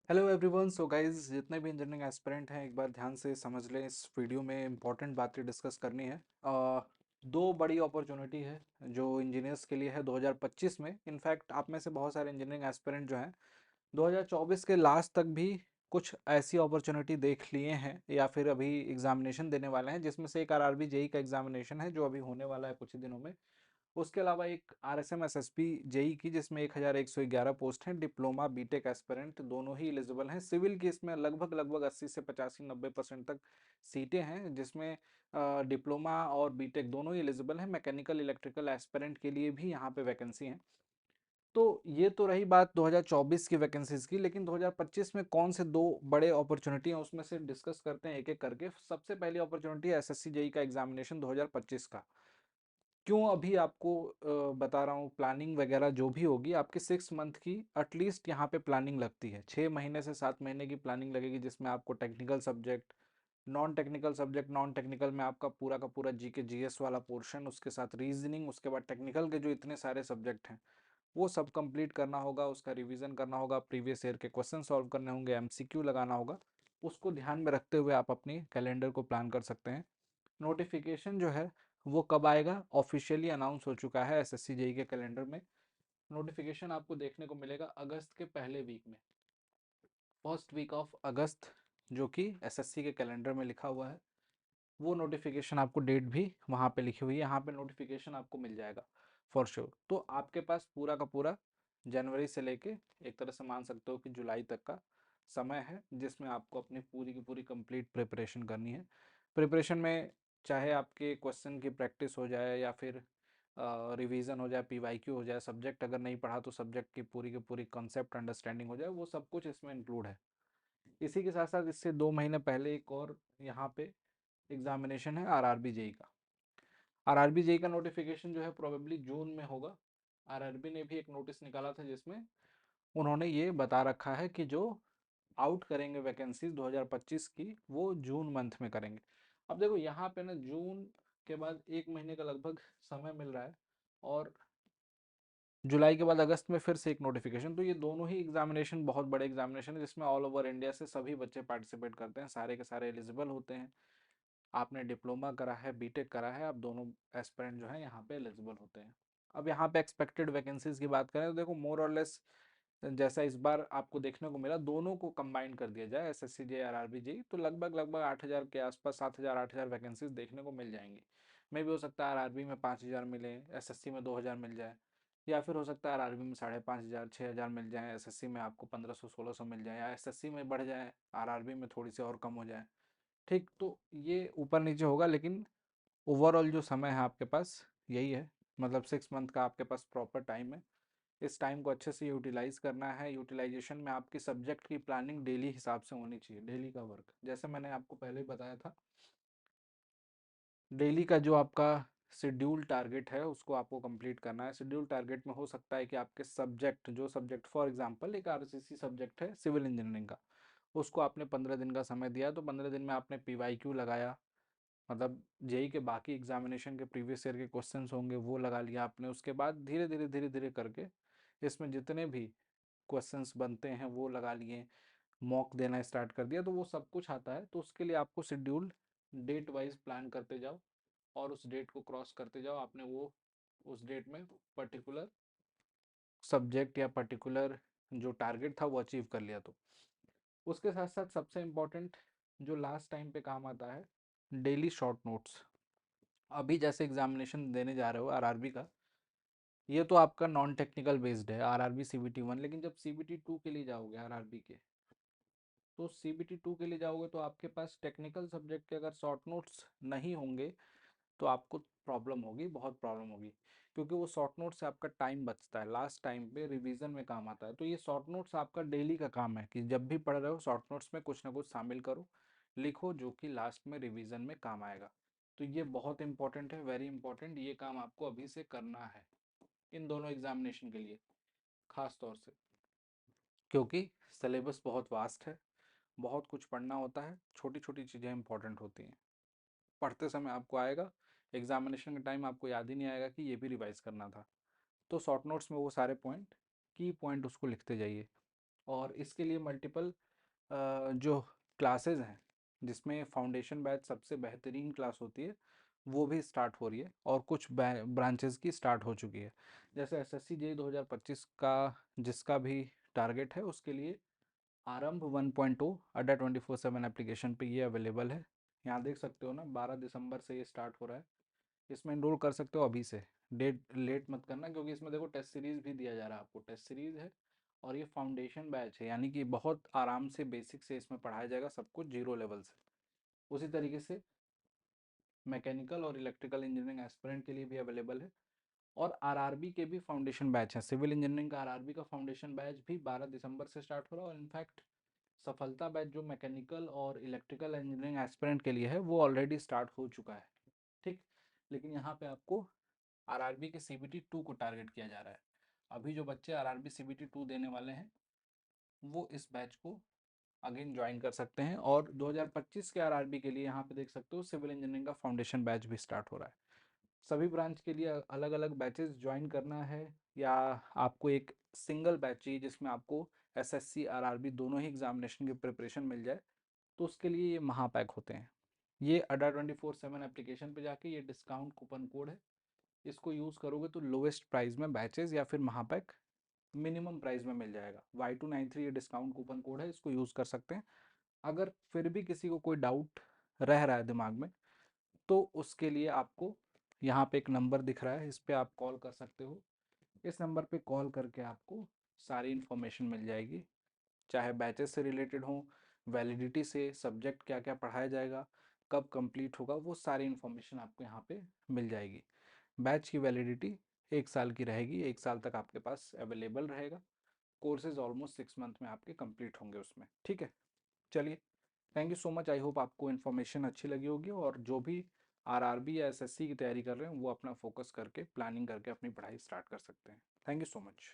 Hello everyone. So guys, जितने भी engineering aspirant हैं एक बार ध्यान से समझ लें। इस वीडियो में इंपॉर्टेंट बातें डिस्कस करनी है। दो बड़ी अपॉर्चुनिटी है जो इंजीनियर्स के लिए है 2025 में। इनफैक्ट आप में से बहुत सारे इंजीनियरिंग एस्पिरेंट जो हैं 2024 के लास्ट तक भी कुछ ऐसी अपॉर्चुनिटी देख लिए हैं या फिर अभी एग्जामिनेशन देने वाले हैं, जिसमें से एक आरआरबी जेई का एग्जामिनेशन है जो अभी होने वाला है कुछ ही दिनों में। उसके अलावा एक आरएसएम एसएसपी जेई की, जिसमें 1111 पोस्ट हैं। डिप्लोमा बीटेक एस्पिरेंट दोनों ही एलिजिबल हैं। सिविल की इसमें लगभग लगभग 80 से 85-90% तक सीटें हैं, जिसमें डिप्लोमा और बीटेक दोनों ही एलिजिबल हैं। मैकेनिकल इलेक्ट्रिकल एस्पिरेंट के लिए भी यहाँ पे वैकेंसी है। तो ये तो रही बात 2024 की वैकेंसीज की, लेकिन 2025 में कौन से दो बड़े अपॉर्चुनिटी हैं उसमें से डिस्कस करते हैं एक एक करके। सबसे पहली अपॉर्चुनिटी है एसएससी जेई का एग्जामिनेशन 2025 का। क्यों अभी आपको बता रहा हूँ, प्लानिंग वगैरह जो भी होगी आपकी 6 मंथ की एटलीस्ट यहाँ पे प्लानिंग लगती है। 6 महीने से 7 महीने की प्लानिंग लगेगी, जिसमें आपको टेक्निकल सब्जेक्ट, नॉन टेक्निकल में आपका पूरा का पूरा जीके जीएस वाला पोर्शन, उसके साथ रीजनिंग, उसके बाद टेक्निकल के जो इतने सारे सब्जेक्ट हैं वो सब कंप्लीट करना होगा। उसका रिवीजन करना होगा, प्रीवियस ईयर के क्वेश्चन सॉल्व करने होंगे, एमसीक्यू लगाना होगा। उसको ध्यान में रखते हुए आप अपनी कैलेंडर को प्लान कर सकते हैं। नोटिफिकेशन जो है वो कब आएगा, ऑफिशियली अनाउंस हो चुका है एसएससी जेई के कैलेंडर में। नोटिफिकेशन आपको देखने को मिलेगा अगस्त के पहले वीक में, फर्स्ट वीक ऑफ अगस्त, जो कि एसएससी के कैलेंडर में लिखा हुआ है। वो नोटिफिकेशन आपको डेट भी वहाँ पे लिखी हुई है, यहाँ पे नोटिफिकेशन आपको मिल जाएगा फॉर श्योर। तो आपके पास पूरा का पूरा जनवरी से लेके एक तरह से मान सकते हो कि जुलाई तक का समय है, जिसमें आपको अपनी पूरी की पूरी कंप्लीट प्रिपरेशन करनी है। प्रिपरेशन में चाहे आपके क्वेश्चन की प्रैक्टिस हो जाए या फिर रिवीजन हो जाए, पीवाईक्यू हो जाए, सब्जेक्ट अगर नहीं पढ़ा तो सब्जेक्ट की पूरी कॉन्सेप्ट अंडरस्टैंडिंग हो जाए, वो सब कुछ इसमें इंक्लूड है। इसी के साथ साथ इससे 2 महीने पहले एक और यहाँ पे एग्जामिनेशन है आरआरबी जेई का। आरआरबी जेई का नोटिफिकेशन जो है प्रोबेबली जून में होगा। आरआरबी ने भी एक नोटिस निकाला था जिसमें उन्होंने ये बता रखा है कि जो आउट करेंगे वैकेंसीज 2025 की वो जून मंथ में करेंगे। अब देखो यहाँ पे ना, जून के बाद 1 महीने का लगभग समय मिल रहा है, और जुलाई के बाद अगस्त में फिर से एक नोटिफिकेशन। तो ये दोनों ही एग्जामिनेशन बहुत बड़े एग्जामिनेशन है, जिसमें ऑल ओवर इंडिया से सभी बच्चे पार्टिसिपेट करते हैं, सारे के सारे एलिजिबल होते हैं। आपने डिप्लोमा करा है, बीटेक करा है, आप दोनों एस्पिरेंट जो है यहाँ पे एलिजिबल होते हैं। अब यहाँ पे एक्सपेक्टेड वैकेंसीज की बात करें तो देखो, मोर और लेस जैसा इस बार आपको देखने को मिला, दोनों को कंबाइन कर दिया जाए एसएससी जे आर आरबी जे, तो लगभग लगभग 8,000 के आसपास, 7,000 8,000 वैकेंसीज देखने को मिल जाएंगी। मे भी हो सकता है आरआरबी में 5,000 मिले, एसएससी में 2,000 मिल जाए, या फिर हो सकता है आरआरबी में 5,500 6,000 मिल जाए, एसएससी में आपको 1,500 1,600 मिल जाए, या एसएससी में बढ़ जाए, आरआरबी में थोड़ी सी और कम हो जाए। ठीक, तो ये ऊपर नीचे होगा, लेकिन ओवरऑल जो समय है आपके पास यही है। मतलब 6 मंथ का आपके पास प्रॉपर टाइम है। इस टाइम को अच्छे से यूटिलाइज करना है। यूटिलाइजेशन में आपकी सब्जेक्ट की प्लानिंग डेली हिसाब से होनी चाहिए, डेली का वर्क, जैसे मैंने आपको पहले ही बताया था। डेली का जो आपका शेड्यूल टारगेट है उसको आपको कंप्लीट करना है। शेड्यूल टारगेट में हो सकता है कि आपके सब्जेक्ट, जो सब्जेक्ट फॉर एग्जांपल एक आरसीसी सब्जेक्ट है सिविल इंजीनियरिंग का, उसको आपने 15 दिन का समय दिया, तो 15 दिन में आपने पीवाईक्यू लगाया, मतलब जेई के बाकी एग्जामिनेशन के प्रीवियस ईयर के क्वेश्चंस होंगे वो लगा लिया आपने। उसके बाद धीरे धीरे करके इसमें जितने भी क्वेश्चंस बनते हैं वो लगा लिए, मॉक देना स्टार्ट कर दिया, तो वो सब कुछ आता है। तो उसके लिए आपको शेड्यूल डेट वाइज प्लान करते जाओ, और उस डेट को क्रॉस करते जाओ। आपने वो उस डेट में पर्टिकुलर सब्जेक्ट या पर्टिकुलर जो टारगेट था वो अचीव कर लिया। तो उसके साथ साथ सबसे इम्पोर्टेंट जो लास्ट टाइम पे काम आता है, डेली शॉर्ट नोट्स। अभी जैसे एग्जामिनेशन देने जा रहे हो आरआरबी का, ये तो आपका नॉन टेक्निकल बेस्ड है आरआरबी सीबीटी 1, लेकिन जब सीबीटी 2 के लिए जाओगे आरआरबी के, तो सीबीटी 2 के लिए जाओगे तो आपके पास टेक्निकल सब्जेक्ट के अगर शॉर्ट नोट्स नहीं होंगे तो आपको प्रॉब्लम होगी, बहुत प्रॉब्लम होगी। क्योंकि वो शॉर्ट नोट से आपका टाइम बचता है, लास्ट टाइम पे रिवीजन में काम आता है। तो ये शॉर्ट नोट्स आपका डेली का काम है कि जब भी पढ़ रहे हो शॉर्ट नोट्स में कुछ ना कुछ शामिल करो, लिखो, जो कि लास्ट में रिवीजन में काम आएगा। तो ये बहुत इंपॉर्टेंट है, वेरी इंपॉर्टेंट। ये काम आपको अभी से करना है इन दोनों एग्जामिनेशन के लिए, खास तौर से, क्योंकि सिलेबस बहुत वास्ट है, बहुत कुछ पढ़ना होता है, छोटी छोटी चीज़ें इंपॉर्टेंट होती हैं। पढ़ते समय आपको आएगा, एग्जामिनेशन के टाइम आपको याद ही नहीं आएगा कि ये भी रिवाइज करना था। तो शॉर्ट नोट्स में वो सारे पॉइंट, की पॉइंट उसको लिखते जाइए। और इसके लिए मल्टीपल जो क्लासेस हैं, जिसमें फाउंडेशन बैच सबसे बेहतरीन क्लास होती है, वो भी स्टार्ट हो रही है और कुछ ब्रांचेस की स्टार्ट हो चुकी है। जैसे एसएससी जेईई 2025 का जिसका भी टारगेट है, उसके लिए आरंभ 1.0 अड्डा 24/7 एप्लीकेशन पे ये अवेलेबल है। यहाँ देख सकते हो ना, 12 दिसंबर से ये स्टार्ट हो रहा है। इसमें इनरोल कर सकते हो अभी से, डेट लेट मत करना, क्योंकि इसमें देखो टेस्ट सीरीज भी दिया जा रहा है आपको। टेस्ट सीरीज है और ये फाउंडेशन बैच है, यानी कि बहुत आराम से बेसिक से इसमें पढ़ाया जाएगा सब कुछ जीरो लेवल से। उसी तरीके से मैकेनिकल और इलेक्ट्रिकल इंजीनियरिंग एस्पिरेंट के लिए भी अवेलेबल है। और आरआरबी के भी फाउंडेशन बैच है। सिविल इंजीनियरिंग का आरआरबी का फाउंडेशन बैच भी 12 दिसंबर से स्टार्ट हो रहा है। और इनफैक्ट सफलता बैच जो मैकेनिकल और इलेक्ट्रिकल इंजीनियरिंग एस्पिरेंट के लिए है, वो ऑलरेडी स्टार्ट हो चुका है। ठीक, लेकिन यहाँ पे आपको आरआरबी के सीबीटी 2 को टारगेट किया जा रहा है। अभी जो बच्चे आरआरबी सीबीटी 2 देने वाले हैं, वो इस बैच को अगेन ज्वाइन कर सकते हैं। और 2025 के आरआरबी के लिए यहाँ पे देख सकते हो सिविल इंजीनियरिंग का फाउंडेशन बैच भी स्टार्ट हो रहा है। सभी ब्रांच के लिए अलग अलग बैचेस ज्वाइन करना है, या आपको एक सिंगल बैच चाहिए जिसमें आपको एसएससी आरआरबी दोनों ही एग्जामिनेशन की प्रिपरेशन मिल जाए, तो उसके लिए ये महापैक होते हैं। ये अड्डा 24/7 एप्लीकेशन पे जाके ये डिस्काउंट कूपन कोड है, इसको यूज़ करोगे तो लोवेस्ट प्राइस में बैचेस या फिर महापैक मिनिमम प्राइस में मिल जाएगा। Y293 ये डिस्काउंट कूपन कोड है, इसको यूज़ कर सकते हैं। अगर फिर भी किसी को कोई डाउट रह रहा है दिमाग में, तो उसके लिए आपको यहाँ पे एक नंबर दिख रहा है, इस पर आप कॉल कर सकते हो। इस नंबर पे कॉल करके आपको सारी इन्फॉर्मेशन मिल जाएगी, चाहे बैचेस से रिलेटेड हो, वैलिडिटी से, सब्जेक्ट क्या क्या पढ़ाया जाएगा, कब कंप्लीट होगा, वो सारी इन्फॉर्मेशन आपको यहाँ पे मिल जाएगी। बैच की वैलिडिटी 1 साल की रहेगी, 1 साल तक आपके पास अवेलेबल रहेगा। कोर्सेज ऑलमोस्ट 6 मंथ में आपके कंप्लीट होंगे उसमें। ठीक है, चलिए, thank you so much. I hope आपको इन्फॉर्मेशन अच्छी लगी होगी, और जो भी आरआरबी या एसएससी की तैयारी कर रहे हैं, वो अपना फोकस करके प्लानिंग करके अपनी पढ़ाई स्टार्ट कर सकते हैं। Thank you so much.